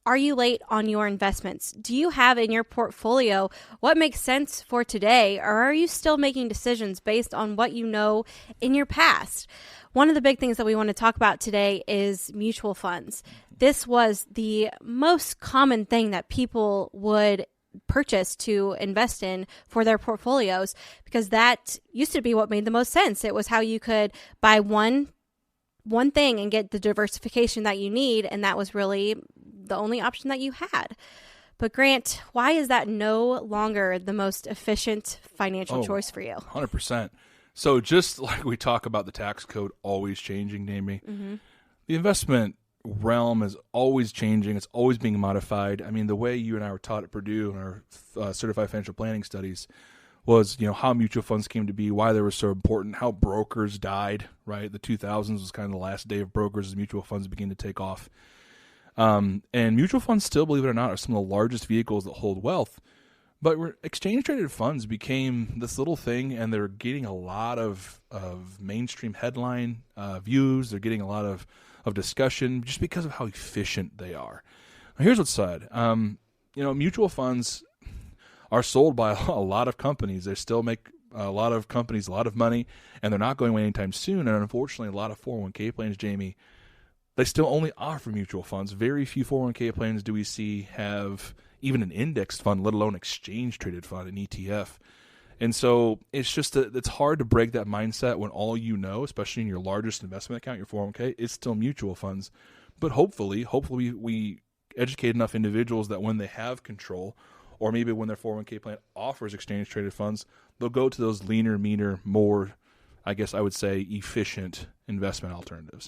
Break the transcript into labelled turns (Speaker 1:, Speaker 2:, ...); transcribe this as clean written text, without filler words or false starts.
Speaker 1: Are you late on your investments? Do you have in your portfolio what makes sense for today, or are you still making decisions based on what you know in your past? One of the big things that we want to talk about today is mutual funds. This was the most common thing that people would purchase to invest in for their portfolios, because that used to be what made the most sense. It was how you could buy one thing and get the diversification that you need, and that was really the only option that you had. But Grant, why is that no longer the most efficient financial choice for you?
Speaker 2: 100%. So just like we talk about the tax code always changing, Damie, the investment realm is always changing. It's always being modified. I mean, the way you and I were taught at Purdue in our certified financial planning studies was, how mutual funds came to be, why they were so important, how brokers died, right? The 2000s was kind of the last day of brokers as mutual funds began to take off. And mutual funds still, believe it or not, are some of the largest vehicles that hold wealth. But exchange-traded funds became this little thing, and they're getting a lot of mainstream headline views. They're getting a lot of discussion just because of how efficient they are. Now, here's what's sad. Mutual funds are sold by a lot of companies. They still make a lot of companies a lot of money, and they're not going away anytime soon. And unfortunately, a lot of 401k plans, Jamie, they still only offer mutual funds. Very few 401k plans do we see have even an indexed fund, let alone exchange-traded fund, an ETF. And so it's just it's hard to break that mindset when all you know, especially in your largest investment account, your 401k, is still mutual funds. But hopefully we educate enough individuals that when they have control, or maybe when their 401k plan offers exchange-traded funds, they'll go to those leaner, meaner, more, I guess I would say, efficient investment alternatives.